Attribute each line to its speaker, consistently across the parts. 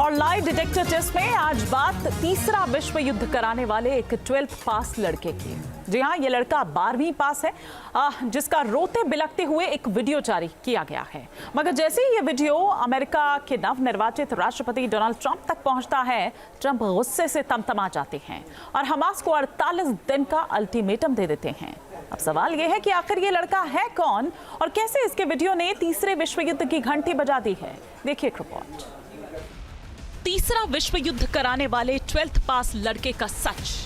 Speaker 1: और live detector test में आज बात तीसरा विश्व युद्ध कराने वाले एक 12th पास लड़के की। जी हाँ, ये लड़का 12वीं पास है, जिसका रोते बिलखते हुए एक वीडियो जारी किया गया है। मगर जैसे ही ये वीडियो अमेरिका के नवनिर्वाचित राष्ट्रपति डोनाल्ड ट्रंप तक पहुंचता है, ट्रंप गुस्से से तमतमा जाते हैं और हमास को 48 दिन का अल्टीमेटम दे देते हैं। अब सवाल यह है कि आखिर ये लड़का है कौन और कैसे इसके वीडियो ने तीसरे विश्व युद्ध की घंटी बजा दी है। देखिए एक रिपोर्ट। तीसरा विश्व युद्ध कराने वाले 12th पास लड़के का सच।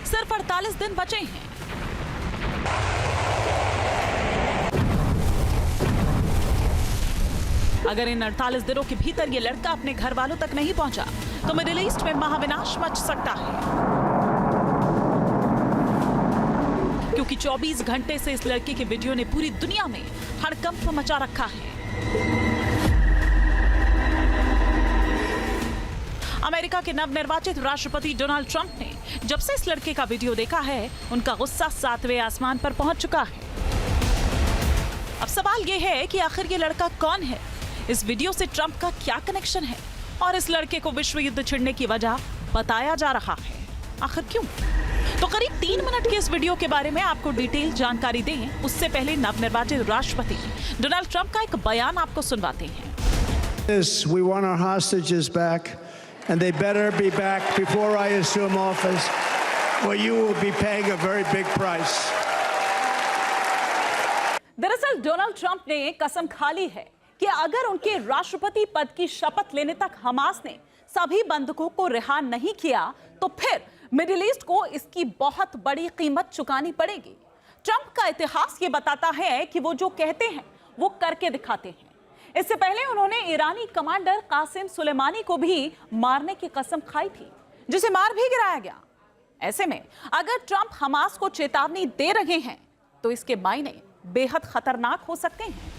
Speaker 1: सिर्फ 48 दिन बचे हैं। अगर इन 48 दिनों के भीतर ये लड़का अपने घर वालों तक नहीं पहुंचा तो मिडिल ईस्ट में महाविनाश मच सकता है, क्योंकि 24 घंटे से इस लड़के के वीडियो ने पूरी दुनिया में हड़कंप मचा रखा है। अमेरिका के नवनिर्वाचित राष्ट्रपति डोनाल्ड ट्रंप ने जब से इस लड़के का वीडियो देखा है, उनका गुस्सा 7वें आसमान पर पहुंच चुका है। अब सवाल यह है कि आखिर ये लड़का कौन है, इस वीडियो से ट्रंप का क्या कनेक्शन है और इस लड़के को विश्व युद्ध छिड़ने की वजह बताया जा रहा है। आखिर क्यों? तो करीब 3 मिनट के इस वीडियो के बारे में आपको डिटेल जानकारी दें, उससे पहले नवनिर्वाचित राष्ट्रपति डोनाल्ड ट्रंप का एक बयान आपको सुनवाते हैं।
Speaker 2: We want our hostages back. And they better be back before I assume office, or you will be paying a very big price.
Speaker 1: दरअसल डोनाल्ड ट्रंप ने कसम खा ली है कि अगर उनके राष्ट्रपति पद की शपथ लेने तक हमास ने सभी बंधकों को रिहा नहीं किया तो फिर मिडिल ईस्ट को इसकी बहुत बड़ी कीमत चुकानी पड़ेगी। ट्रंप का इतिहास ये बताता है कि वो जो कहते हैं वो करके दिखाते हैं। इससे पहले उन्होंने ईरानी कमांडर कासिम सुलेमानी को भी मारने की कसम खाई थी, जिसे मार भी गिराया गया। ऐसे में अगर ट्रंप हमास को चेतावनी दे रहे हैं तो इसके मायने बेहद खतरनाक हो सकते हैं।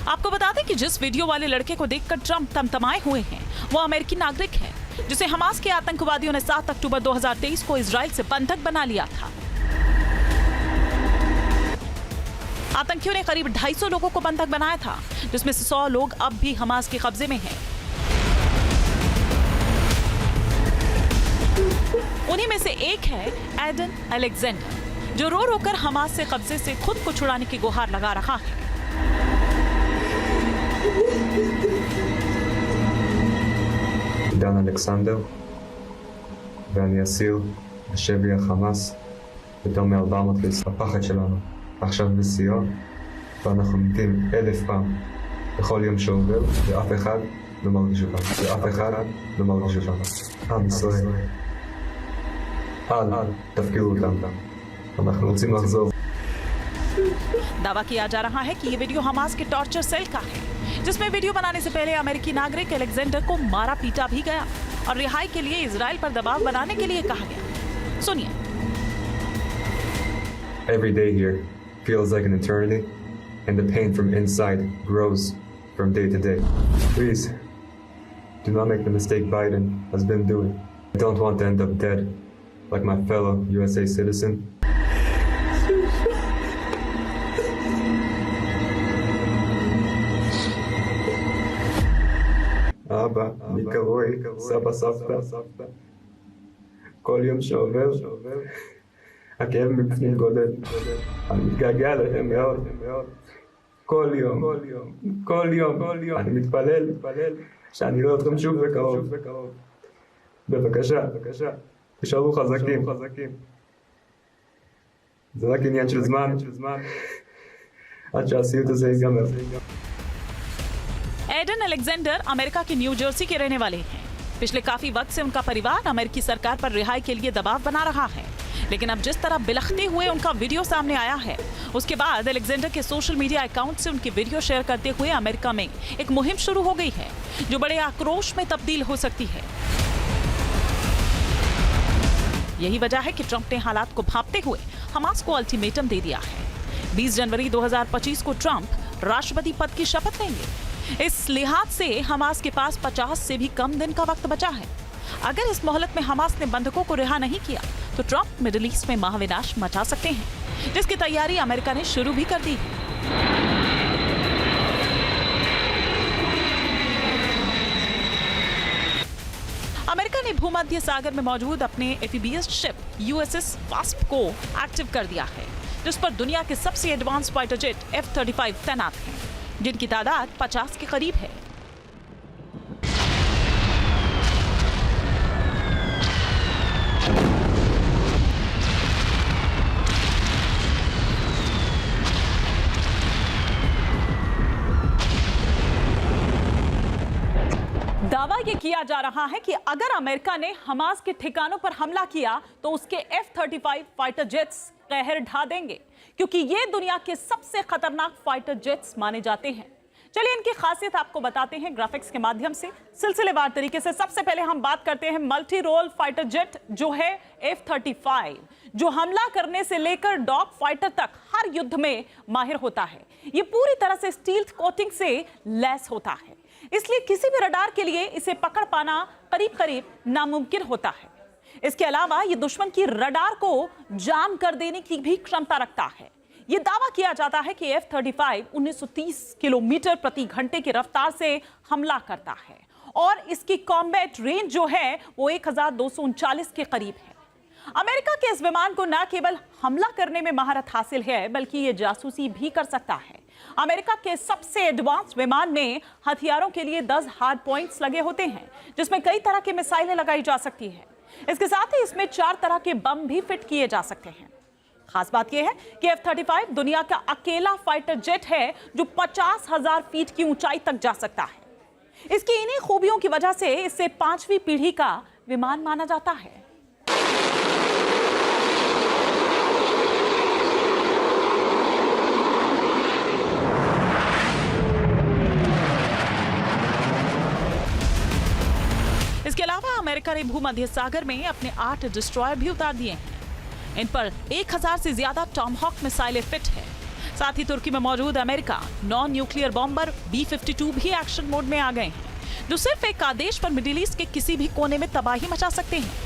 Speaker 1: आपको बता दें कि जिस वीडियो वाले लड़के को देखकर ट्रंप तमतमाए हुए हैं, वो अमेरिकी नागरिक है, जिसे हमास के आतंकवादियों ने 7 अक्टूबर 2023 को इजराइल से बंधक बना लिया था। आतंकियों ने करीब 250 लोगों को बंधक बनाया था, जिसमें से 100 लोग अब भी हमास के कब्जे में हैं। उन्हीं में से एक है एडन अलेक्जेंडर, जो रो रो कर हमास से कब्जे से खुद को छुड़ाने की गुहार लगा रहा है।
Speaker 3: עידן אלכסנדר, ואני אסיר בשבי החמאס יותר מ-400 לישראל. הפחד שלנו עכשיו בשיאו, ואנחנו מתים 1000 פעם בכל יום שעובר, ואף אחד לא מרגיש אותנו. ואף אחד לא מרגיש אותנו. עם ישראל, אל תפקירו אותנו. אנחנו רוצים לחזור.
Speaker 1: दावा किया जा रहा है कि ये वीडियो हमास के टॉर्चर सेल का है, जिसमें वीडियो बनाने से पहले अमेरिकी नागरिक अलेक्जेंडर को मारा पीटा भी गया और रिहाई के लिए इजराइल पर दबाव बनाने के लिए कहा गया। सुनिए।
Speaker 3: Every day here feels like an eternity, and the pain from inside grows from day to day. Please, do not make the mistake Biden has been doing. I don't want to end up dead like my fellow USA citizen. אבא, אני קרוי, סבא, סבתא. כל יום שעובר, הכאב מבפנים גודל. אני מתגעגע אליכם מאוד. כל יום. אני מתפלל שאני לא אתכם שוב בקרוב. בבקשה, תשארו חזקים. זה רק עניין של זמן, עד שהסיוט הזה ייגמר.
Speaker 1: Aiden Alexander America के new Jersey के रहने वाले हैं। पिछले काफी वक्त से उनका परिवार अमेरिकी सरकार पर रिहाई के लिए दबाव बना रहा है। लेकिन अब जिस तरह बिलखते हुए उनका वीडियो सामने आया है, उसके बाद अलेक्जेंडर के सोशल मीडिया अकाउंट से उनकी वीडियो शेयर करते हुए अमेरिका में एक मुहिम शुरू हो गई है, जो बड़े आक्रोश में तब्दील हो सकती है। यही वजह है कि ट्रंप ने हालात को भांपते हुए हमास को अल्टीमेटम दे दिया है। 20 जनवरी 2025 को ट्रंप राष्ट्रपति पद की शपथ लेंगे। इस लिहाज से हमास के पास 50 से भी कम दिन का वक्त बचा है। अगर इस मोहलत में हमास ने बंधकों को रिहा नहीं किया तो ट्रंप मिडिल ईस्ट में महाविनाश मचा सकते हैं, जिसकी तैयारी अमेरिका ने शुरू भी कर दी है। अमेरिका ने भूमध्य सागर में मौजूद अपने एम्फीबियस शिप USS वास्प को एक्टिव कर दिया है, जिस पर दुनिया के सबसे एडवांस फाइटर जेट F-35 तैनात हैं, जिनकी तादाद 50 के करीब है। दावा ये किया जा रहा है कि अगर अमेरिका ने हमास के ठिकानों पर हमला किया तो उसके F-35 फाइटर जेट्स कहर ढा देंगे, क्योंकि ये दुनिया के सबसे खतरनाक फाइटर जेट्स माने जाते हैं। चलिए इनकी खासियत आपको बताते हैं ग्राफिक्स के माध्यम से सिलसिलेवार तरीके से। सबसे पहले हम बात करते हैं मल्टी रोल फाइटर जेट जो है F-35, जो हमला करने से लेकर डॉग फाइटर तक हर युद्ध में माहिर होता है। ये पूरी तरह से स्टील कोटिंग से लैस होता है, इसलिए किसी भी रडार के लिए इसे पकड़ पाना करीब करीब नामुमकिन होता है। इसके अलावा ये दुश्मन की रडार को जाम कर देने की भी क्षमता रखता है। ये दावा किया जाता है कि F-35 1930 किलोमीटर प्रति घंटे की रफ्तार से हमला करता है और इसकी कॉम्बैट रेंज जो है वो 1239 के करीब है। अमेरिका के इस विमान को न केवल हमला करने में महारत हासिल है, बल्कि ये जासूसी भी कर सकता है। अमेरिका के सबसे एडवांस विमान में हथियारों के लिए 10 हार्ड पॉइंट्स लगे होते हैं, जिसमें कई तरह के मिसाइलें लगाई जा सकती है। इसके साथ ही इसमें 4 तरह के बम भी फिट किए जा सकते हैं। खास बात यह है कि F-35 दुनिया का अकेला फाइटर जेट है जो 50,000 फीट की ऊंचाई तक जा सकता है। इसकी इन्हीं खूबियों की वजह से इसे 5वीं पीढ़ी का विमान माना जाता है। इसके अलावा अमेरिका ने भूमध्य सागर में अपने 8 डिस्ट्रॉयर भी उतार दिए हैं। इन पर 1000 से ज्यादा टॉमहॉक मिसाइलें फिट है। साथ ही तुर्की में मौजूद America non nuclear bomber B-52 भी एक्शन मोड में आ गए हैं, जो सिर्फ एक आदेश पर मिडिल ईस्ट के किसी भी कोने में तबाही मचा सकते हैं।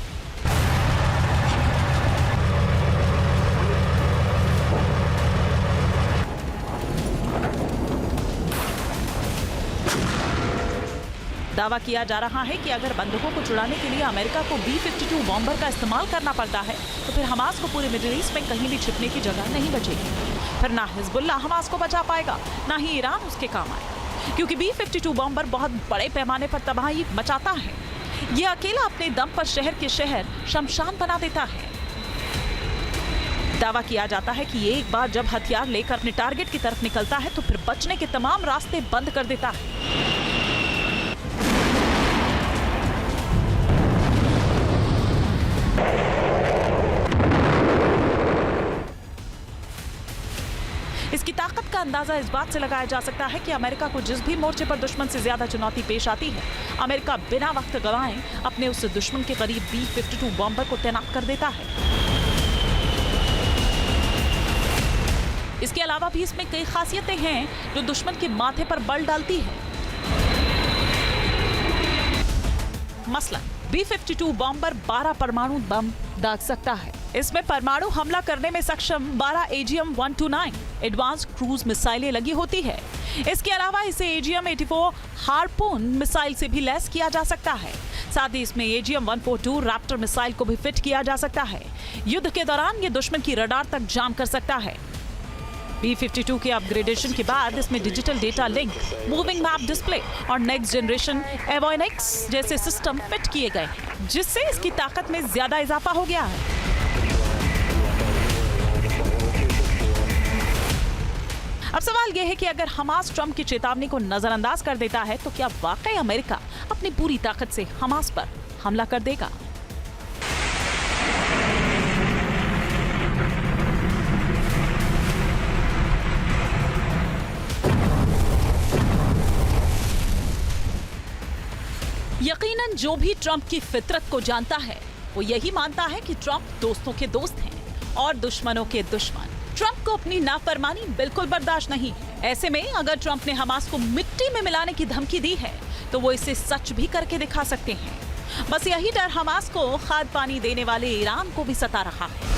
Speaker 1: दावा किया जा रहा है कि अगर बंदूकों को छुड़ाने के लिए अमेरिका को B-52 बॉम्बर का इस्तेमाल करना पड़ता है तो फिर हमास को पूरे मिडिल ईस्ट में कहीं भी छिपने की जगह नहीं बचेगी। फिर ना हिजबुल्लाह हमास को बचा पाएगा, ना ही ईरान उसके काम आएगा, क्योंकि B-52 बॉम्बर बहुत बड़े पैमाने पर तबाही मचाता है। यह अकेला अपने दम पर शहर के शहर शमशान बना देता है। दावा किया जाता है कि ये एक बार जब हथियार लेकर अपने टारगेट की तरफ निकलता है तो फिर बचने के तमाम रास्ते बंद कर देता है। इसकी ताकत का अंदाजा इस बात से लगाया जा सकता है कि अमेरिका को जिस भी मोर्चे पर दुश्मन से ज्यादा चुनौती पेश आती है, अमेरिका बिना वक्त गंवाए अपने उस दुश्मन के करीब B-52 बॉम्बर को तैनात कर देता है। इसके अलावा भी इसमें कई खासियतें हैं जो दुश्मन के माथे पर बल डालती है। मसलन B-52 बॉम्बर 12 परमाणु बम दाग सकता है। इसमें परमाणु हमला करने में सक्षम 12 AGM-129 एडवांस क्रूज मिसाइलें लगी होती है। इसके अलावा इसे AGM-84 हार्पून मिसाइल से भी लैस किया जा सकता है। साथ ही इसमें AGM-142 रैप्टर मिसाइल को भी फिट किया जा सकता है। युद्ध के दौरान ये दुश्मन की रडार तक जाम कर सकता है। B-52 के अपग्रेडेशन के बाद इसमें digital data link, moving map display और नेक्स्ट जनरेशन एवोनिक्स जैसे सिस्टम फिट किए गए, जिससे इसकी ताकत में ज्यादा इजाफा हो गया है। अब सवाल यह है कि अगर हमास ट्रंप की चेतावनी को नजरअंदाज कर देता है तो क्या वाकई अमेरिका अपनी पूरी ताकत से हमास पर हमला कर देगा? यकीनन जो भी ट्रंप की फितरत को जानता है वो यही मानता है कि ट्रंप दोस्तों के दोस्त हैं और दुश्मनों के दुश्मन। ट्रंप को अपनी नाफरमानी बिल्कुल बर्दाश्त नहीं। ऐसे में अगर ट्रंप ने हमास को मिट्टी में मिलाने की धमकी दी है तो वो इसे सच भी करके दिखा सकते हैं। बस यही डर हमास को खाद पानी देने वाले ईरान को भी सता रहा है।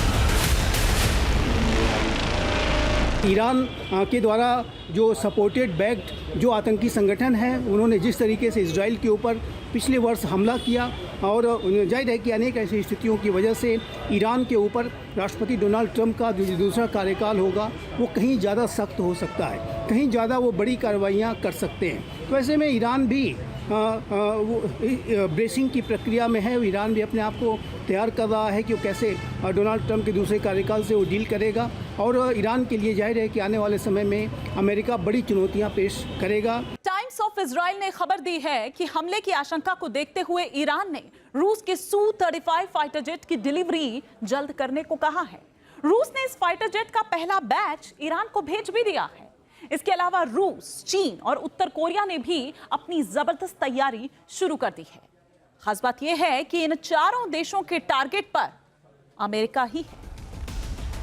Speaker 4: ईरान के द्वारा जो सपोर्टेड बैक्ड जो आतंकी संगठन है, उन्होंने जिस तरीके से इजराइल के ऊपर पिछले वर्ष हमला किया और जाहिर है कि अनेक ऐसी स्थितियों की वजह से ईरान के ऊपर राष्ट्रपति डोनाल्ड ट्रंप का जो दूसरा कार्यकाल होगा वो कहीं ज़्यादा सख्त हो सकता है, कहीं ज़्यादा वो बड़ी कार्रवाइयाँ कर सकते हैं। तो ऐसे में ईरान भी वो ब्रेसिंग की प्रक्रिया में है। ईरान भी अपने आप को तैयार कर रहा है कि वो कैसे डोनाल्ड ट्रंप के दूसरे कार्यकाल से वो डील करेगा और ईरान के लिए जाहिर है कि आने वाले समय में अमेरिका बड़ी चुनौतियां पेश करेगा।
Speaker 1: टाइम्स ऑफ इजराइल ने खबर दी है कि हमले की आशंका को देखते हुए ईरान ने रूस के Su-35 फाइटर जेट की डिलीवरी जल्द करने को कहा है। रूस ने इस फाइटर जेट का पहला बैच ईरान को भेज भी दिया है। इसके अलावा रूस, चीन और उत्तर कोरिया ने भी अपनी जबरदस्त तैयारी शुरू कर दी है। खास बात यह है कि इन चारों देशों के टारगेट पर अमेरिका ही है।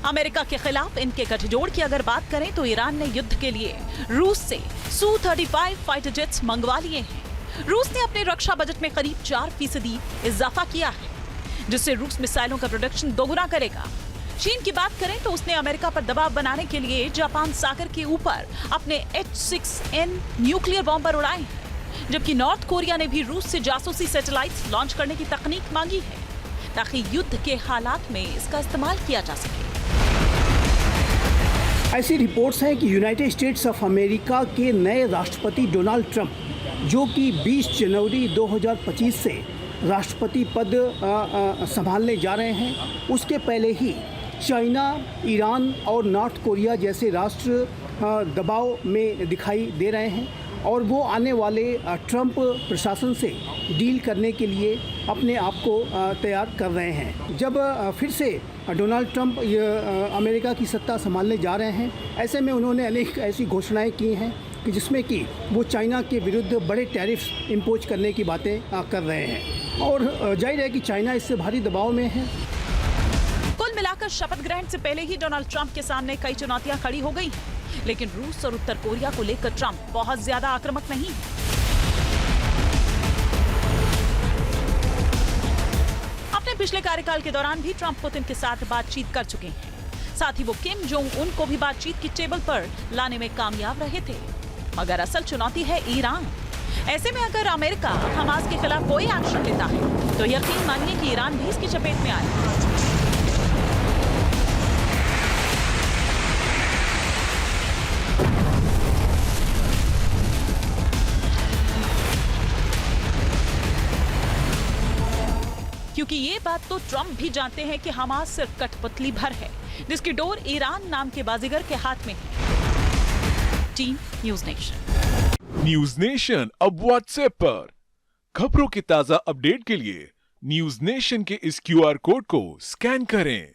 Speaker 1: अमेरिका के खिलाफ इनके गठजोड़ की अगर बात करें तो ईरान ने युद्ध के लिए रूस से Su-35 फाइटर जेट्स मंगवा लिए हैं। रूस ने अपने रक्षा बजट में करीब 4% इजाफा किया है, जिससे रूस मिसाइलों का प्रोडक्शन दोगुना करेगा। चीन की बात करें तो उसने अमेरिका पर दबाव बनाने के लिए जापान सागर के ऊपर अपने H-6N न्यूक्लियर बॉम्बर उड़ाए हैं, जबकि नॉर्थ कोरिया ने भी रूस से जासूसी सैटेलाइट्स लॉन्च करने की तकनीक मांगी है ताकि युद्ध के हालात में इसका इस्तेमाल किया जा सके।
Speaker 4: ऐसी रिपोर्ट्स हैं कि यूनाइटेड स्टेट्स ऑफ अमेरिका के नए राष्ट्रपति डोनाल्ड ट्रंप, जो कि 20 जनवरी 2025 से राष्ट्रपति पद संभालने जा रहे हैं, उसके पहले ही चाइना, ईरान और नॉर्थ कोरिया जैसे राष्ट्र दबाव में दिखाई दे रहे हैं और वो आने वाले ट्रंप प्रशासन से डील करने के लिए अपने आप को तैयार कर रहे हैं। जब फिर से डोनाल्ड ट्रंप अमेरिका की सत्ता संभालने जा रहे हैं, ऐसे में उन्होंने अनेक ऐसी घोषणाएं की हैं कि जिसमें कि वो चाइना के विरुद्ध बड़े टैरिफ्स इम्पोज करने की बातें कर रहे हैं और जाहिर है कि चाइना इससे भारी दबाव में है।
Speaker 1: कुल मिलाकर शपथ ग्रहण से पहले ही डोनाल्ड ट्रंप के सामने कई चुनौतियां खड़ी हो गई हैं, लेकिन रूस और उत्तर कोरिया को लेकर ट्रंप बहुत ज्यादा आक्रामक नहीं है। अपने पिछले कार्यकाल के दौरान भी ट्रंप पुतिन के साथ बातचीत कर चुके हैं। साथ ही वो किम जोंग उन को भी बातचीत की टेबल पर लाने में कामयाब रहे थे। मगर असल चुनौती है ईरान। ऐसे में अगर अमेरिका हमास के खिलाफ कोई एक्शन लेता है तो यकीन मानिए कि ईरान भी इसकी चपेट में आएगा। क्योंकि ये बात तो ट्रंप भी जानते हैं कि हमास सिर्फ कठपुतली भर है, जिसकी डोर ईरान नाम के बाजीगर के हाथ में है। Team news nation.
Speaker 5: News nation अब व्हाट्सएप पर खबरों की ताजा अपडेट के लिए न्यूज़ नेशन के इस QR कोड को स्कैन करें।